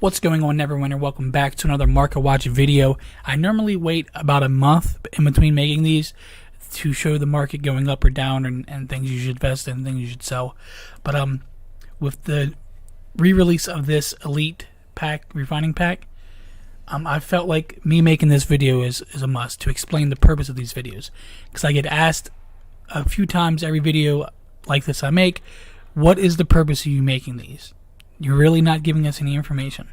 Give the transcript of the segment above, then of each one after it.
What's going on, Neverwinter? Welcome back to another market watch video. I normally wait about a month in between making these to show the market going up or down and things you should invest in, things you should sell. But with the re-release of this Elite pack, refining pack, I felt like me making this video is a must to explain the purpose of these videos, because I get asked a few times every video like this I make, what is the purpose of you making these? You're really not giving us any information.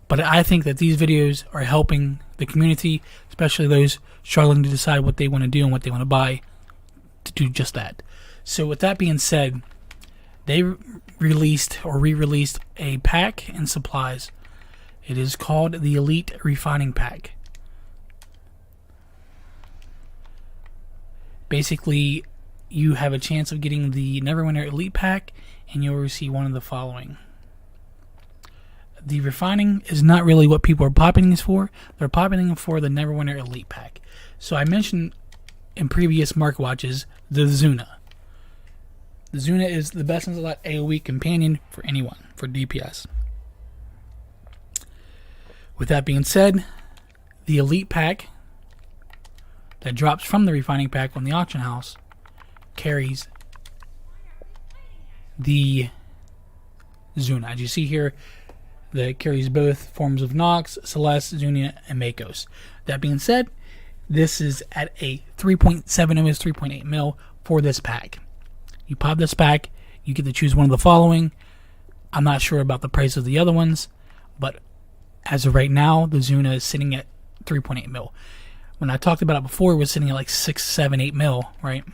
But I think that these videos are helping the community, especially those struggling to decide what they want to do and what they want to buy, to do just that. So with that being said, they released or re-released a pack and supplies. It is called the Elite Refining Pack. Basically, you have a chance of getting the Neverwinter Elite Pack, and you'll receive one of the following. The refining is not really what people are popping these for. They're popping them for the Neverwinter Elite Pack. So I mentioned in previous market watches the Zuna. The Zuna is the best in slot AoE companion for anyone, for DPS. With that being said, the Elite Pack that drops from the refining pack on the auction house carries the Zuna. As you see here, that carries both forms of Nox, Celeste, Zuna, and Makos. That being said, this is at a 3.7 almost 3.8 mil for this pack. You pop this pack, you get to choose one of the following. I'm not sure about the price of the other ones, but as of right now, the Zuna is sitting at 3.8 mil. When I talked about it before, it was sitting at like 6, 7, 8 mil, right?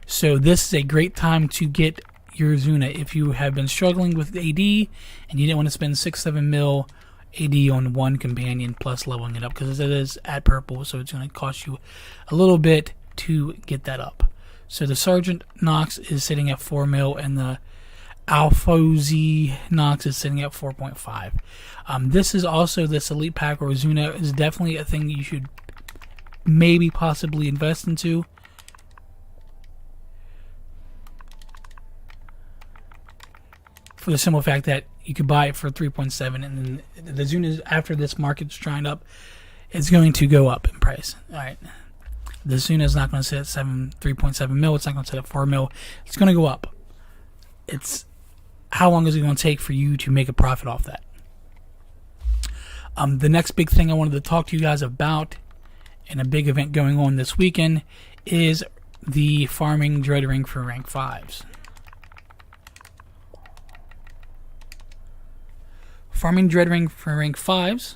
So this is a great time to get your Zuna if you have been struggling with AD and you didn't want to spend 6, 7 mil AD on one companion plus leveling it up, because it is at purple, so it's going to cost you a little bit to get that up. So the Sergeant Nox is sitting at 4 mil and the Alpha-Z Nox is sitting at 4.5. This is also, this Elite Pack or Zuna is definitely a thing you should maybe possibly invest into. For the simple fact that you could buy it for 3.7, and then the Zuna, after this market's drying up, it's going to go up in price. All right, the Zuna is not going to sit at 3.7 mil. It's not going to sit at 4 mil. It's going to go up. It's how long is it going to take for you to make a profit off that? The next big thing I wanted to talk to you guys about, and a big event going on this weekend, is the farming dread ring for rank 5s. Farming dread ring for rank 5s.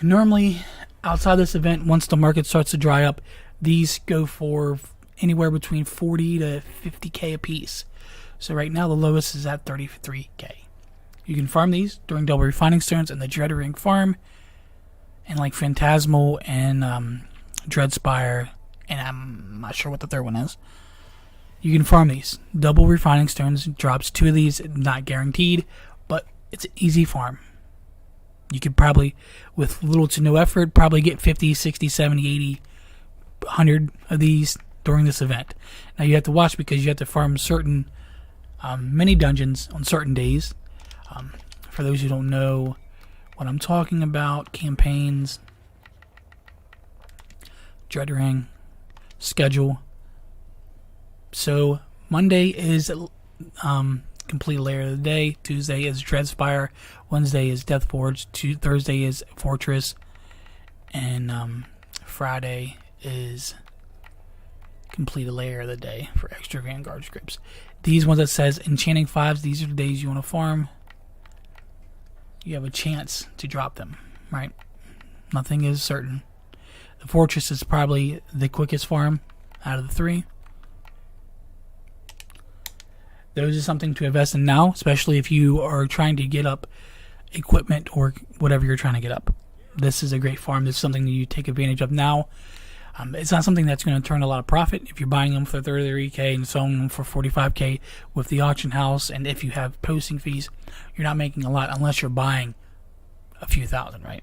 Normally, outside this event, once the market starts to dry up, these go for anywhere between 40 to 50k a piece. So right now, the lowest is at 33k. You can farm these during double refining stones and the dread ring farm, and like Phantasmal and Dreadspire, and I'm not sure what the third one is. You can farm these. Double refining stones drops 2 of these, not guaranteed, but it's an easy farm. You could probably, with little to no effort, probably get 50, 60, 70, 80, 100 of these during this event. Now you have to watch, because you have to farm certain mini dungeons on certain days. For those who don't know what I'm talking about, campaigns, dread ring, schedule. So Monday is complete layer of the day. Tuesday is Dreadspire. Wednesday is Deathforge. Thursday is Fortress, and Friday is complete a layer of the day for extra Vanguard scripts. These ones that says Enchanting 5s, these are the days you want to farm. You have a chance to drop them, right? Nothing is certain. The Fortress is probably the quickest farm out of the 3. Those are something to invest in now, especially if you are trying to get up equipment or whatever you're trying to get up. This is a great farm. This is something that you take advantage of now. It's not something that's going to turn a lot of profit if you're buying them for 33k and selling them for 45k with the auction house, and if you have posting fees, you're not making a lot unless you're buying a few thousand, right?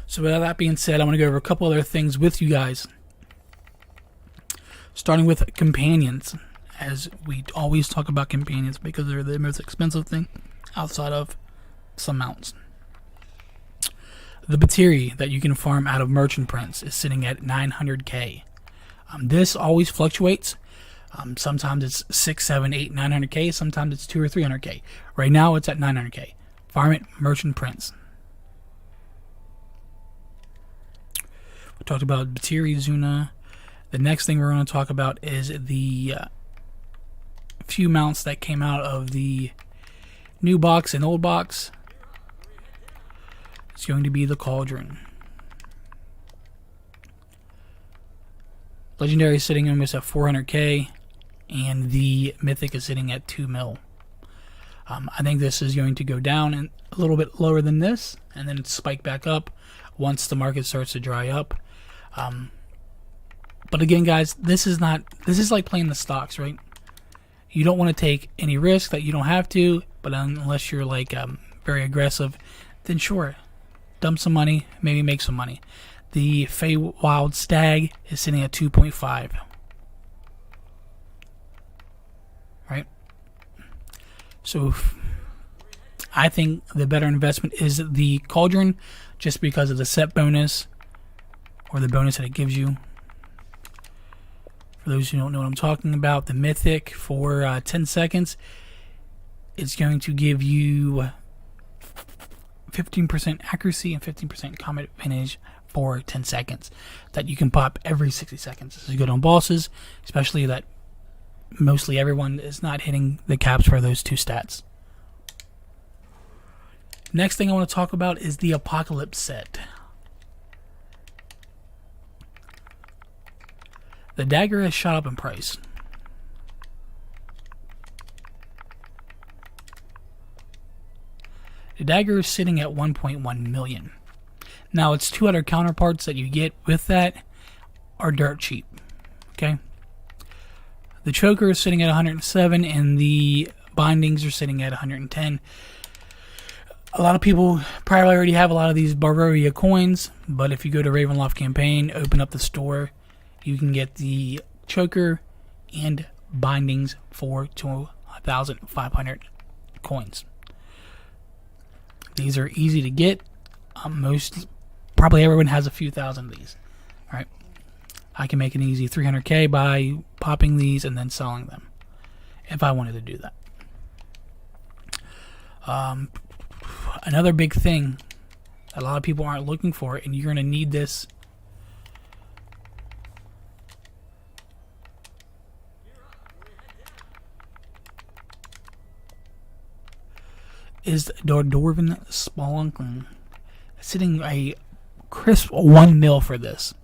So with that being said, I'm going to go over a couple other things with you guys. Starting with companions. as we always talk about companions because they're the most expensive thing outside of some mounts. The Batiri that you can farm out of merchant prints is sitting at 900k. This always fluctuates. Sometimes it's 6, 7, 8, 900k. Sometimes it's 2 or 300k. Right now it's at 900k. Farm it, merchant prints. We talked about Batiri, Zuna. The next thing we're going to talk about is the few mounts that came out of the new box and old box. It's going to be the Cauldron. Legendary is sitting almost at 400k, and the Mythic is sitting at 2 mil. I think this is going to go down and a little bit lower than this, and then spike back up once the market starts to dry up. But again, guys, this is like playing the stocks, right? You don't want to take any risk that you don't have to, but unless you're like very aggressive, then sure, dump some money, maybe make some money. The Feywild Stag is sitting at 2.5. Right? So I think the better investment is the Cauldron, just because of the set bonus, or the bonus that it gives you. For those who don't know what I'm talking about, the Mythic for 10 seconds, it's going to give you 15% accuracy and 15% combat advantage for 10 seconds that you can pop every 60 seconds. This is good on bosses, especially that mostly everyone is not hitting the caps for those two stats. Next thing I want to talk about is the Apocalypse set. The dagger has shot up in price. The dagger is sitting at 1.1 million. Now, its two other counterparts that you get with that are dirt cheap. Okay? The choker is sitting at 107, and the bindings are sitting at 110. A lot of people probably already have a lot of these Barbaria coins, but if you go to Ravenloft campaign, open up the store, you can get the choker and bindings for 2,500 coins. These are easy to get. Probably everyone has a few thousand of these. All right, I can make an easy 300k by popping these and then selling them, if I wanted to do that. Another big thing that a lot of people aren't looking for, and you're going to need this, is the Dwarven Spelunking, sitting a crisp 1 mil for this.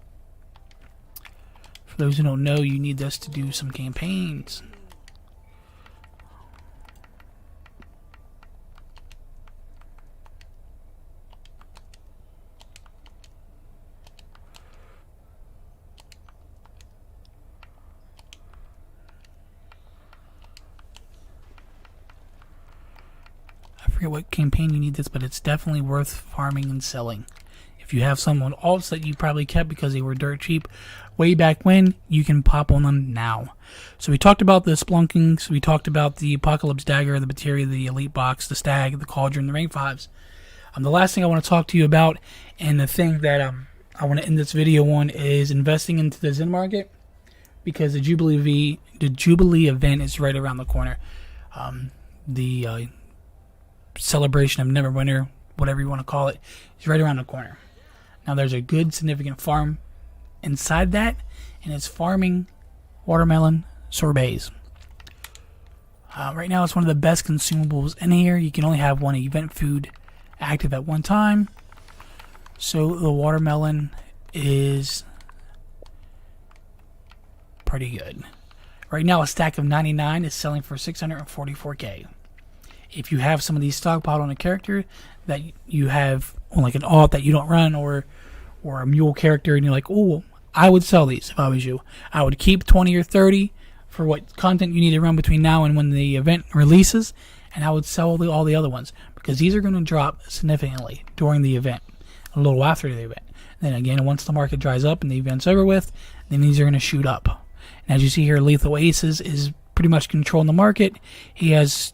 For those who don't know, you need this to do some campaigns. I forget what campaign you need this, but it's definitely worth farming and selling. If you have some on alts that you probably kept because they were dirt cheap way back when, you can pop on them now. So we talked about the Splunkings, we talked about the Apocalypse Dagger, the Batiri, the Elite Box, the Stag, the Cauldron, the Rank 5s. The last thing I want to talk to you about, and the thing that I want to end this video on, is investing into the Zen Market, because the Jubilee event is right around the corner. The celebration of Neverwinter, whatever you want to call it, is right around the corner. Now, there's a good significant farm inside that, and it's farming watermelon sorbets. Right now, it's one of the best consumables in here. You can only have one event food active at one time, so the watermelon is pretty good. Right now, a stack of 99 is selling for 644k. If you have some of these stockpiled on a character that you have on like an alt that you don't run, or a mule character, and you're like, oh, I would sell these if I was you. I would keep 20 or 30 for what content you need to run between now and when the event releases, and I would sell all the other ones, because these are going to drop significantly during the event, a little after the event. Then again, once the market dries up and the event's over with, then these are going to shoot up. And as you see here, Lethal Aces is pretty much controlling the market. He has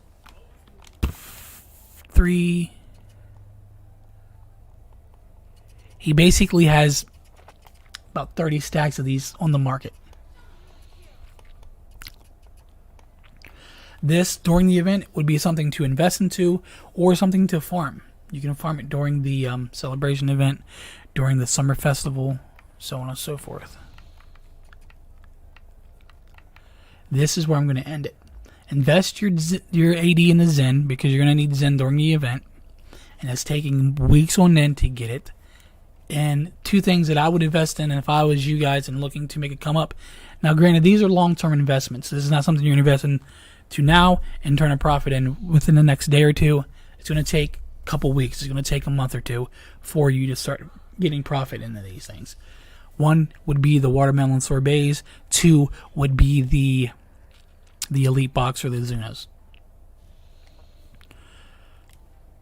he basically has about 30 stacks of these on the market. This, during the event, would be something to invest into or something to farm. You can farm it during the celebration event, during the summer festival, so on and so forth. This is where I'm going to end it. Invest your AD in the Zen, because you're going to need Zen during the event, and it's taking weeks on end to get it. And two things that I would invest in if I was you guys and looking to make it come up. Now, granted, these are long-term investments. This is not something you're going to invest into now and turn a profit in within the next day or two. It's going to take a couple weeks. It's going to take a month or two for you to start getting profit into these things. One would be the watermelon sorbets. Two would be the elite box or the Zunas.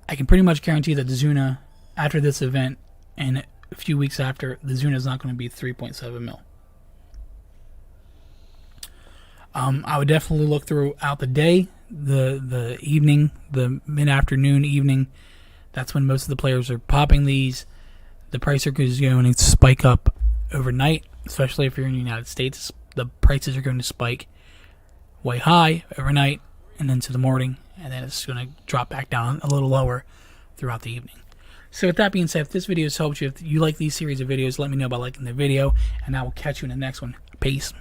I can pretty much guarantee that the Zuna, after this event and a few weeks after, the Zuna is not going to be 3.7 mil. I would definitely look throughout the day, the evening, the mid-afternoon, evening. That's when most of the players are popping these. The price is going to spike up overnight, especially if you're in the United States. The prices are going to spike way high overnight and into the morning, and then it's going to drop back down a little lower throughout the evening. So with that being said, if this video has helped you, if you like these series of videos, let me know by liking the video, and I will catch you in the next one. Peace.